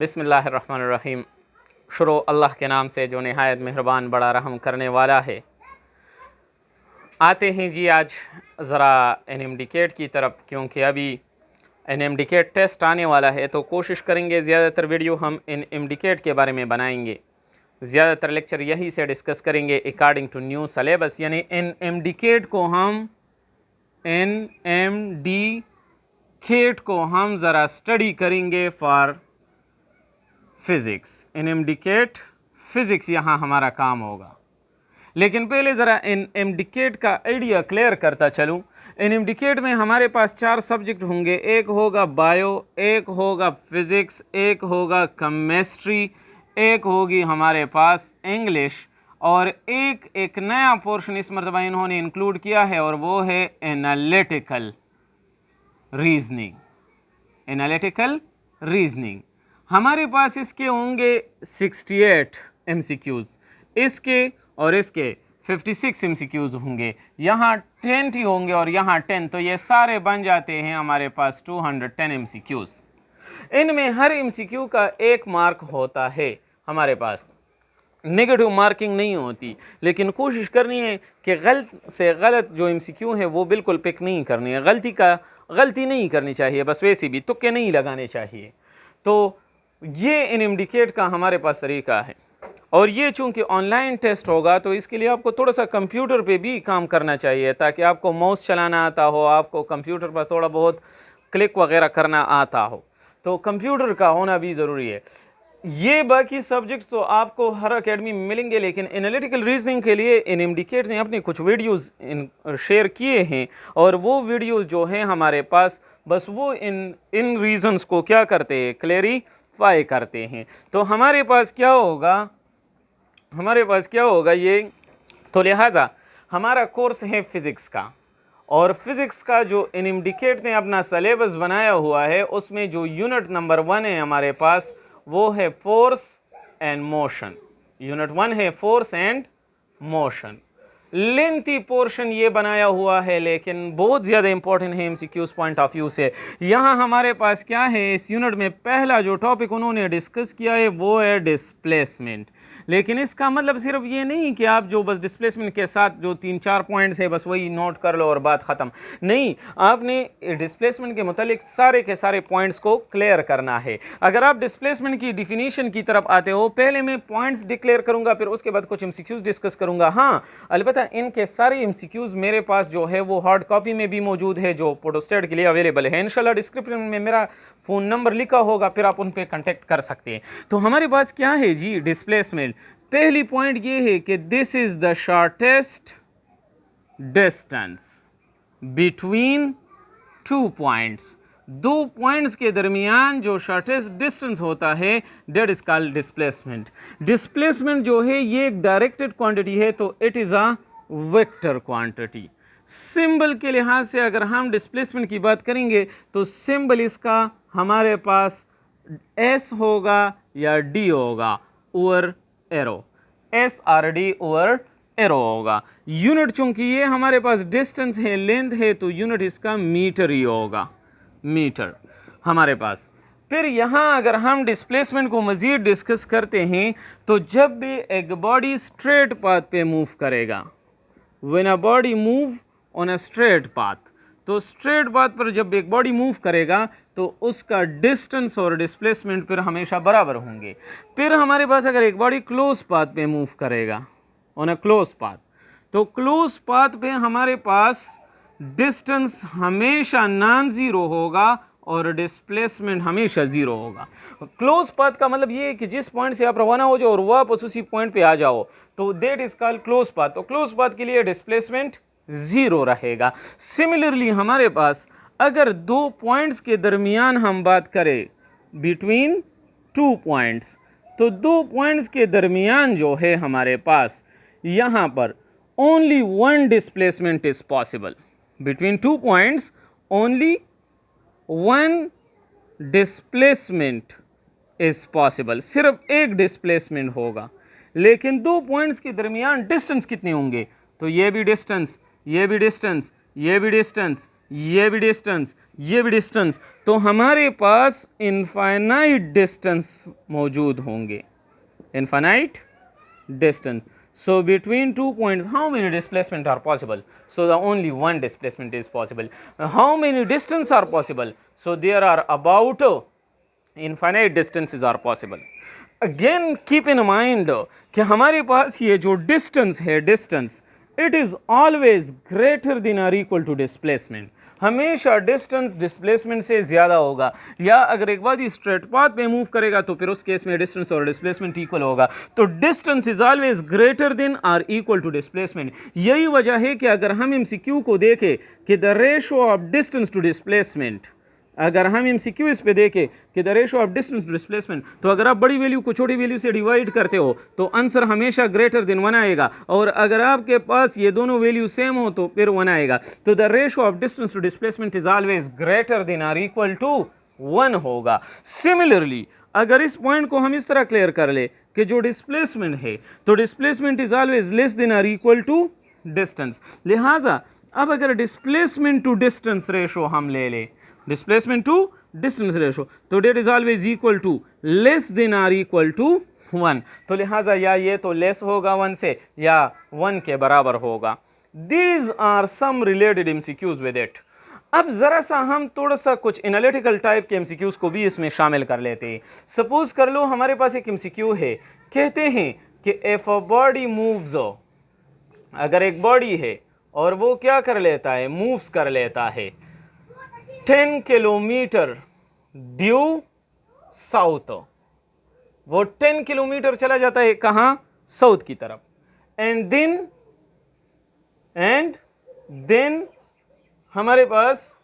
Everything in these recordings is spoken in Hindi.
बिस्मिल्लाहिर्रहमानिर्रहीम। शुरू अल्लाह के नाम से जो नहायत मेहरबान बड़ा रहम करने वाला है। आते हैं जी आज ज़रा एनएमडीकेट की तरफ, क्योंकि अभी एनएमडीकेट टेस्ट आने वाला है, तो कोशिश करेंगे ज़्यादातर वीडियो हम एनएमडीकेट के बारे में बनाएंगे। ज़्यादातर लेक्चर यही से डिस्कस करेंगे अकॉर्डिंग टू न्यू सलेबस, यानी एनएमडीकेट को हम ज़रा स्टडी करेंगे फॉर फिज़िक्स। एनएमडीकेट फिज़िक्स यहाँ हमारा काम होगा। लेकिन पहले ज़रा एनएमडीकेट का आइडिया क्लियर करता चलूँ। एनएमडीकेट में हमारे पास 4 सब्जेक्ट होंगे। एक होगा बायो, एक होगा फिज़िक्स, एक होगा केमिस्ट्री, एक होगी हमारे पास इंग्लिश, और एक नया पोर्शन इस मरतबा इन्होंने इंक्लूड किया है, और वो है एनालिटिकल रीजनिंग। एनालिटिकल रीजनिंग हमारे पास इसके होंगे 68 MCQs, इसके और इसके 56 MCQs होंगे। यहाँ 20 होंगे और यहाँ 10, तो ये सारे बन जाते हैं हमारे पास 210 MCQs। इनमें हर MCQ का 1 मार्क होता है। हमारे पास नेगेटिव मार्किंग नहीं होती, लेकिन कोशिश करनी है कि गलत से गलत जो MCQ है वो बिल्कुल पिक नहीं करनी है। गलती नहीं करनी चाहिए, बस वैसे भी तुक्के नहीं लगाने चाहिए। तो ये एनएमडीकेट का हमारे पास तरीका है। और ये चूंकि ऑनलाइन टेस्ट होगा, तो इसके लिए आपको थोड़ा सा कंप्यूटर पे भी काम करना चाहिए, ताकि आपको माउस चलाना आता हो, आपको कंप्यूटर पर थोड़ा बहुत क्लिक वगैरह करना आता हो, तो कंप्यूटर का होना भी ज़रूरी है। ये बाकी सब्जेक्ट तो आपको हर एकेडमी में मिलेंगे, लेकिन एनालिटिकल रीजनिंग के लिए एनएमडीकेट ने अपने कुछ वीडियोस शेयर किए हैं, और वो वीडियोस जो हैं हमारे पास, बस वो इन रीजन्स को क्या करते हैं, क्लेरिफाई करते हैं। तो हमारे पास क्या होगा ये, तो लिहाजा हमारा कोर्स है फिज़िक्स का, और फिज़िक्स का जो एनएमडीकेट ने अपना सलेबस बनाया हुआ है, उसमें जो यूनिट नंबर 1 है हमारे पास, वो है फोर्स एंड मोशन। यूनिट 1 है force and motion. Lengthy portion ये बनाया हुआ है, लेकिन बहुत ज़्यादा इंपॉर्टेंट है एमसीक्यूज पॉइंट ऑफ व्यू से। यहाँ हमारे पास क्या है, इस यूनिट में पहला जो टॉपिक उन्होंने डिस्कस किया है वो है डिस्प्लेसमेंट। लेकिन इसका मतलब सिर्फ ये नहीं कि आप जो बस डिस्प्लेसमेंट के साथ जो 3-4 पॉइंट्स है बस वही नोट कर लो और बात ख़त्म। नहीं, आपने डिस्प्लेसमेंट के मुतालिक सारे के सारे पॉइंट्स को क्लियर करना है। अगर आप डिस्प्लेसमेंट की डिफिनीशन की तरफ आते हो, पहले मैं पॉइंट्स डिक्लेयर करूंगा, फिर उसके बाद कुछ एमसीक्यूज डिस्कस करूंगा। हाँ, अलबत्ता इनके सारे एमसीक्यूज मेरे पास जो है वो हार्ड कॉपी में भी मौजूद है, जो फोटोस्टेट के लिए अवेलेबल है। इंशाल्लाह डिस्क्रिप्शन में मेरा फ़ोन नंबर लिखा होगा, फिर आप उन पर कॉन्टेक्ट कर सकते हैं। तो हमारे पास क्या है जी, डिस्प्लेसमेंट। पहली पॉइंट ये है कि this is the shortest distance between 2 points. 2 points के दरमियान जो शॉर्टेस्ट डिस्टेंस होता है, that is called displacement. Displacement जो है ये एक डायरेक्टेड क्वांटिटी है, तो it is a vector quantity. Symbol के लिहाज से अगर हम डिस्प्लेसमेंट की बात करेंगे, तो सिंबल इसका हमारे पास एस होगा या डी होगा, over arrow, S R D over arrow होगा। यूनिट चूंकि ये हमारे पास डिस्टेंस है, लेंथ है, तो यूनिट इसका मीटर ही होगा, मीटर हमारे पास। फिर यहाँ अगर हम डिस्प्लेसमेंट को मज़ीद डिस्कस करते हैं, तो जब भी एक बॉडी स्ट्रेट पाथ पे मूव करेगा, when a body move on a straight path, तो स्ट्रेट पाथ पर जब एक बॉडी मूव करेगा तो उसका डिस्टेंस और डिस्प्लेसमेंट फिर हमेशा बराबर होंगे। फिर हमारे पास अगर एक बॉडी क्लोज पाथ पे मूव करेगा, ऑन अ क्लोज पाथ, तो क्लोज पाथ पे हमारे पास डिस्टेंस हमेशा नॉन ज़ीरो होगा और डिस्प्लेसमेंट हमेशा ज़ीरो होगा। क्लोज पाथ का मतलब ये है कि जिस पॉइंट से आप रवाना हो जाओ और वापस उसी पॉइंट पे आ जाओ, तो that is called close path. तो क्लोज पाथ के लिए डिस्प्लेसमेंट 0 रहेगा। सिमिलरली हमारे पास अगर 2 पॉइंट्स के दरमियान हम बात करें, बिटवीन 2 पॉइंट्स, तो 2 पॉइंट्स के दरमियान जो है हमारे पास यहाँ पर only 1 displacement is possible. Between 2 points only 1 displacement is possible, सिर्फ एक डिस्प्लेसमेंट होगा। लेकिन 2 पॉइंट्स के दरमियान डिस्टेंस कितने होंगे, तो ये भी डिस्टेंस, ये भी डिस्टेंस, ये भी डिस्टेंस, ये भी डिस्टेंस, ये भी डिस्टेंस, तो हमारे पास इनफाइनाइट डिस्टेंस मौजूद होंगे, infinite distance. So between 2 points, how many displacement are possible? So the only one displacement is possible. How many distance are possible? So there are about infinite distances are possible. Again keep in mind कि हमारे पास ये जो distance है, distance, it is always greater than or equal to displacement. हमेशा डिस्टेंस डिस्प्लेसमेंट से ज़्यादा होगा, या अगर एक बार स्ट्रेट पाथ पे मूव करेगा तो फिर उस केस में डिस्टेंस और डिस्प्लेसमेंट इक्वल होगा. तो distance is always greater than और इक्वल टू डिस्प्लेसमेंट. यही वजह है कि अगर हम एमसीक्यू को देखें कि the ratio of distance to displacement, अगर हम एमसीक्यू इस पे देखें कि the ratio of distance to displacement, तो अगर आप बड़ी वैल्यू को छोटी वैल्यू से डिवाइड करते हो तो आंसर हमेशा ग्रेटर देन 1 आएगा, और अगर आपके पास ये दोनों वैल्यू सेम हो तो फिर 1 आएगा. तो the ratio of distance to displacement is always greater than और इक्वल टू 1 होगा. सिमिलरली अगर इस पॉइंट को हम इस तरह क्लियर कर ले कि जो डिस्प्लेसमेंट है तो displacement is always less than और इक्वल टू डिस्टेंस. लिहाजा अब अगर डिस्प्लेसमेंट टू डिस्टेंस रेशो हम ले ले, displacement to distance ratio, तो that is always equal to less than or equal to 1. तो लिहाजा या ये तो लेस होगा 1 से या 1 के बराबर होगा. These are some related MCQs with it. अब ज़रा सा हम थोड़ा सा कुछ एनालिटिकल टाइप के MCQs को भी इसमें शामिल कर लेते हैं. सपोज कर लो हमारे पास एक MCQ है, कहते हैं कि if a body moves, अगर एक बॉडी है और वो क्या कर लेता है, मूव्स कर लेता है 10 किलोमीटर ड्यू साउथ, वो 10 किलोमीटर चला जाता है कहाँ, साउथ की तरफ, एंड देन हमारे पास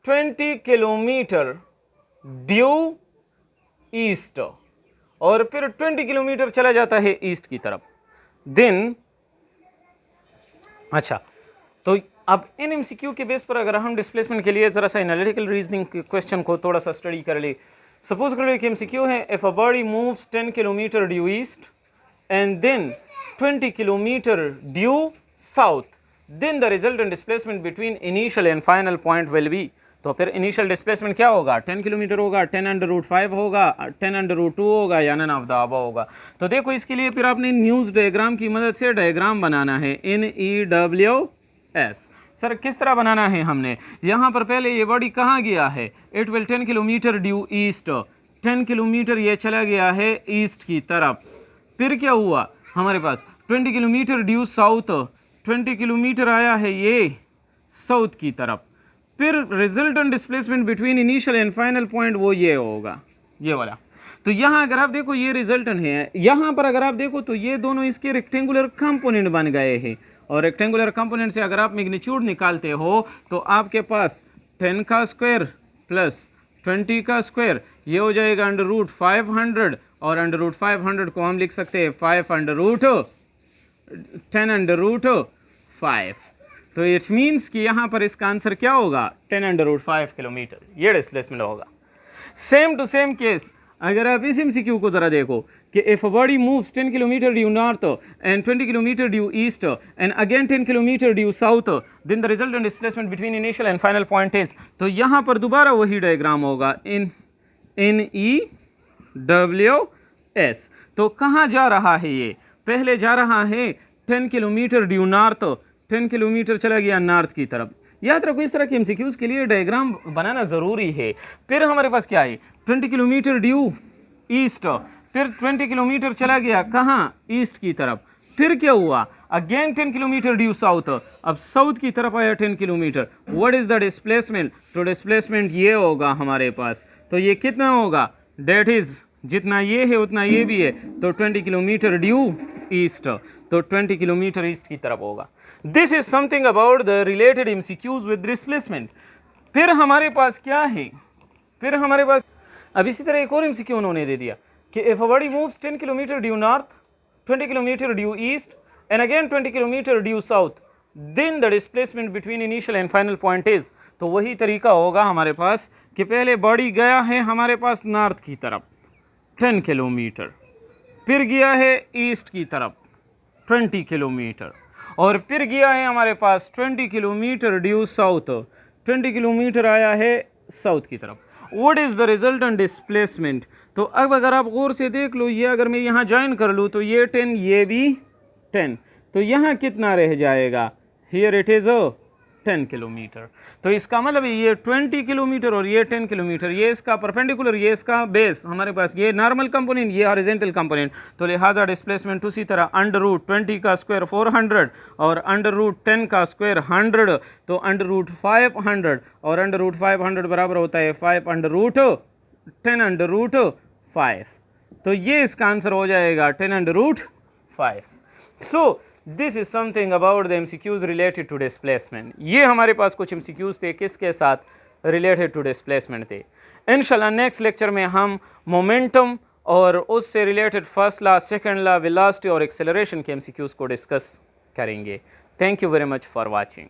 20 किलोमीटर ड्यू ईस्ट, और फिर 20 किलोमीटर चला जाता है ईस्ट की तरफ. देन अच्छा, तो अब इन एमसीक्यू के बेस पर अगर हम डिस्प्लेसमेंट के लिए जरा सा एनालिटिकल रीजनिंग क्वेश्चन को थोड़ा सा स्टडी कर ले. सपोज कर लो कि एमसीक्यू है, if a body moves 10 kilometre due east and then 20 kilometre due south, then the resultant displacement between initial and final point will be. तो फिर इनिशियल डिस्प्लेसमेंट क्या होगा, 10 किलोमीटर होगा, 10√5 होगा, 10√2 होगा, या नन ऑफ द अबव होगा. तो देखो इसके लिए फिर आपने न्यूज़ डायग्राम की मदद से डायग्राम बनाना है, NEWS. सर किस तरह बनाना है हमने, यहाँ पर पहले ये बॉडी कहाँ गया है, it will 10 kilometre due east, 10 kilometre ये चला गया है ईस्ट की तरफ. फिर क्या हुआ हमारे पास 20 किलोमीटर ड्यू साउथ, 20 किलोमीटर आया है ये साउथ की तरफ. फिर resultant displacement between initial and final point वो ये होगा, ये वाला. तो यहाँ अगर आप देखो ये रिजल्टेंट है, यहाँ पर अगर आप देखो तो ये दोनों इसके रेक्टेंगुलर कंपोनेंट बन गए हैं, और रेक्टेंगुलर कंपोनेंट से अगर आप मैग्नीट्यूड निकालते हो तो आपके पास 10 का स्क्वायर प्लस 20 का स्क्वायर ये हो जाएगा √500, और √500 को हम लिख सकते हैं 5/10√5. तो इट मीन्स कि यहाँ पर इसका आंसर क्या होगा, 10√5 किलोमीटर, ये डिस्प्लेसमेंट होगा. सेम टू सेम केस अगर आप इस एमसीक्यू को जरा देखो कि if a body moves 10 kilometre due north and 20 kilometre due east and again 10 kilometre due south, then the resultant displacement between initial and final point is. तो यहाँ पर दोबारा वही डायग्राम होगा, NEWS. तो कहाँ जा रहा है ये, पहले जा रहा है 10 किलोमीटर ड्यू नॉर्थ, 10 किलोमीटर चला गया नॉर्थ की तरफ. याद रखो इस तरह के एमसीक्यूज के लिए डायग्राम बनाना ज़रूरी है. फिर हमारे पास क्या है, 20 किलोमीटर ड्यू ईस्ट, फिर 20 किलोमीटर चला गया कहाँ, ईस्ट की तरफ. फिर क्या हुआ, अगेन 10 किलोमीटर ड्यू साउथ, अब साउथ की तरफ आया 10 kilometre. What is the displacement, तो डिस्प्लेसमेंट ये होगा हमारे पास. तो ये कितना होगा, डेट इज जितना ये है उतना ये भी है, तो 20 किलोमीटर ड्यू ईस्ट, तो 20 किलोमीटर ईस्ट की तरफ होगा. This is something about the related MCQs with displacement. फिर हमारे पास क्या है, फिर हमारे पास अब इसी तरह एक और एमसीक्यू उन्होंने दे दिया कि if a body moves 10 kilometre due north, 20 kilometre due east and again 20 kilometre due south, then the displacement between initial and final point is. तो वही तरीका होगा हमारे पास कि पहले बॉडी गया है हमारे पास नॉर्थ की तरफ 10 किलोमीटर, फिर गया है ईस्ट की तरफ 20 किलोमीटर, और फिर गया है हमारे पास 20 किलोमीटर ड्यू साउथ, 20 किलोमीटर आया है साउथ की तरफ। What is the resultant displacement? तो अब अगर आप गौर से देख लो, ये अगर मैं यहाँ ज्वाइन कर लूँ तो ये 10, ये भी 10, तो यहाँ कितना रह जाएगा? Here it is 10 kilometre. तो इसका मतलब ये 20 किलोमीटर और ये 10 किलोमीटर, ये इसका परपेंडिकुलर, ये इसका बेस, हमारे पास ये नॉर्मल कंपोनेंट, ये हॉरिजॉन्टल कंपोनेंट। तो लिहाजा डिस्प्लेसमेंट उसी तरह अंडर रूट 20 का स्क्वायर 400 और अंडर रूट 10 का स्क्वायर 100, तो अंडर रूट 500 और अंडर रूट 500 बराबर होता है 5 अंडर रूट 10 अंडर रूट 5। तो ये इसका आंसर हो जाएगा 10 under root 5। So this is something about the MCQs related to displacement. ये हमारे पास कुछ एमसीक्यूज थे किसके साथ रिलेटेड टू डिस्प्लेसमेंट थे। इंशाल्लाह नेक्स्ट लेक्चर में हम मोमेंटम और उससे related first law, second law, velocity और एक्सेलरेशन के एमसीक्यूज को डिस्कस करेंगे। Thank you very much for watching.